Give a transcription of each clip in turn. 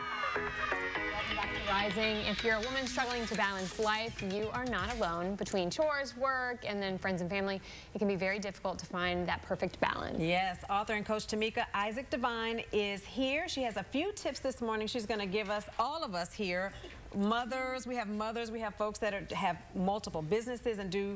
Welcome back to Rising. If you're a woman struggling to balance life, you are not alone. Between chores, work, and then friends and family, it can be very difficult to find that perfect balance. Yes, author and coach Tameika Devine is here. She has a few tips this morning she's going to give us, all of us here. Mothers, we have folks that have multiple businesses and do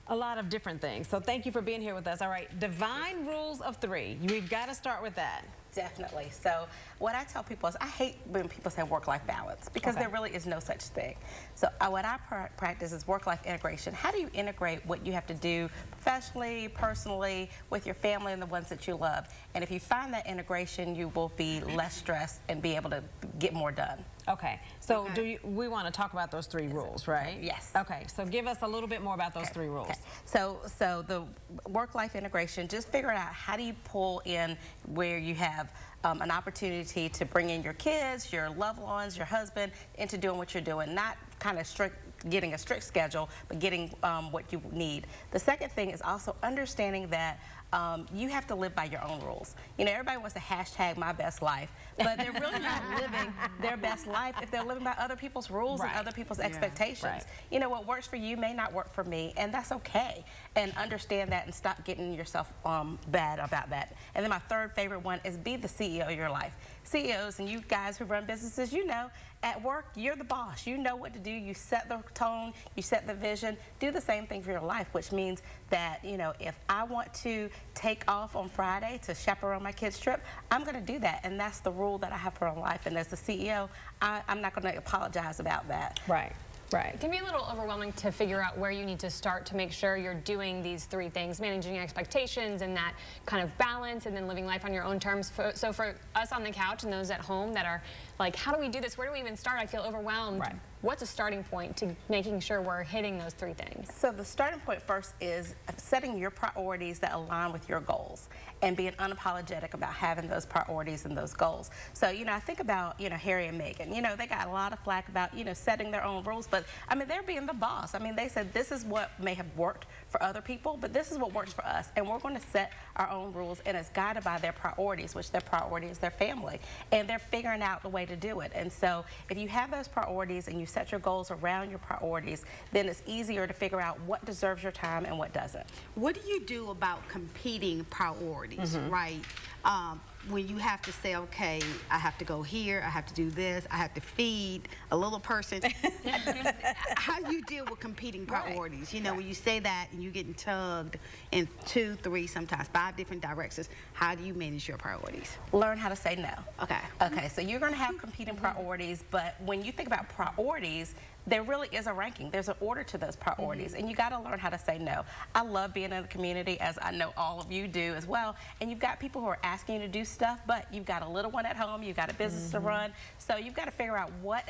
a lot of different things. So thank you for being here with us. All right, Divine rules of 3. We've got to start with that. Definitely. So what I tell people is I hate when people say work-life balance because there really is no such thing. So what I practice is work-life integration. How do you integrate what you have to do professionally, personally, with your family and the ones that you love? And if you find that integration, you will be less stressed and be able to get more done. Okay, so we want to talk about those 3 rules, right? Yes. Okay, so give us a little bit more about those 3 rules. Okay. So the work-life integration, just figure out how do you pull in where you have an opportunity to bring in your kids, your loved ones, your husband into doing what you're doing, not kind of getting a strict schedule, but getting what you need. The second thing is also understanding that you have to live by your own rules. You know, everybody wants to hashtag my best life, but they're really not living their best life if they're living by other people's rules and other people's expectations. You know, what works for you may not work for me, and that's okay. And understand that and stop getting yourself bad about that. And then my third favorite one is be the CEO of your life. CEOs and you guys who run businesses, you know, at work, you're the boss. You know what to do. You set the tone. You set the vision. Do the same thing for your life, which means that, you know, if I want to take off on Friday to chaperone my kids' trip, I'm going to do that. And that's the rule that I have for my life. And as the CEO, I'm not going to apologize about that. Right. Right. It can be a little overwhelming to figure out where you need to start to make sure you're doing these 3 things, managing expectations and that kind of balance, and then living life on your own terms. So for us on the couch and those at home that are like, how do we do this? Where do we even start? I feel overwhelmed. Right. What's a starting point to making sure we're hitting those 3 things? So the starting point first is setting your priorities that align with your goals and being unapologetic about having those priorities and those goals. So, you know, I think about, you know, Harry and Meghan. You know, they got a lot of flack about, you know, setting their own rules, but I mean, they're being the boss. I mean, they said this is what may have worked for other people, but this is what works for us, and we're going to set our own rules, and it's guided by their priorities, which their priority is their family, and they're figuring out the way to do it. And so if you have those priorities and you set your goals around your priorities, then it's easier to figure out what deserves your time and what doesn't. What do you do about competing priorities, right? When you have to say, okay, I have to go here, I have to do this, I have to feed a little person. How do you deal with competing priorities? You know, when you say that and you're getting tugged in 2, 3, sometimes 5 different directions, how do you manage your priorities? Learn how to say no. Okay. Okay, so you're going to have competing priorities, but when you think about priorities, there really is a ranking. There's an order to those priorities, and you got to learn how to say no. I love being in the community, as I know all of you do as well, and you've got people who are asking you to do stuff, but you've got a little one at home, you've got a business to run, so you've got to figure out what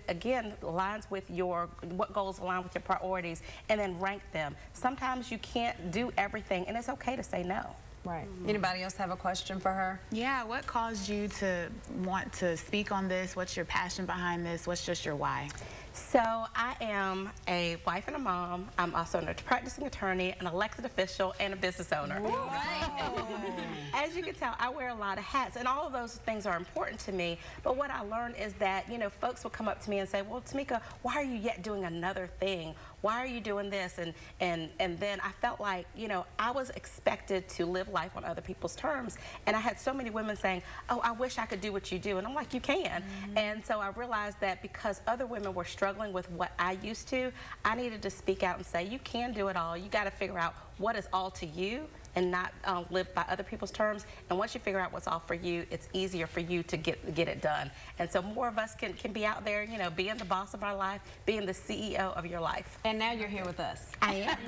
again aligns with what goals align with your priorities, and then rank them. Sometimes you can't do everything, and it's okay to say no. Right. Anybody else have a question for her? Yeah, what caused you to want to speak on this? What's your passion behind this? What's just your why? So I am a wife and a mom. I'm also a practicing attorney, an elected official, and a business owner. As you can tell, I wear a lot of hats, and all of those things are important to me. But what I learned is that, you know, folks will come up to me and say, well, Tameika, why are you yet doing another thing? Why are you doing this? And then I felt like, you know, I was expected to live life on other people's terms. And I had so many women saying, oh, I wish I could do what you do. And I'm like, you can. And so I realized that because other women were struggling with what I used to, I needed to speak out and say, you can do it all. You got to figure out what is all to you and not live by other people's terms. And once you figure out what's all for you, it's easier for you to get it done. And so more of us can be out there, you know, being the boss of our life, being the CEO of your life. And now you're here with us. I am.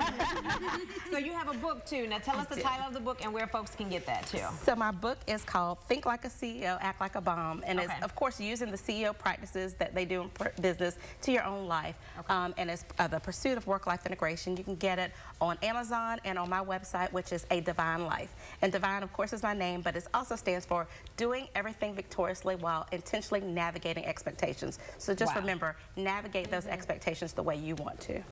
So you have a book too. Now tell us the title of the book and where folks can get that too. So my book is called Think Like a CEO, Act Like a Bomb. And it's, of course, using the CEO practices that they do in business to your own life. And it's the pursuit of work-life integration. You can get it on Amazon and on my website, which is A Divine Life. And Divine, of course, is my name, but it also stands for Doing Everything Victoriously While Intentionally Navigating Expectations. So just remember, navigate those expectations the way you want to.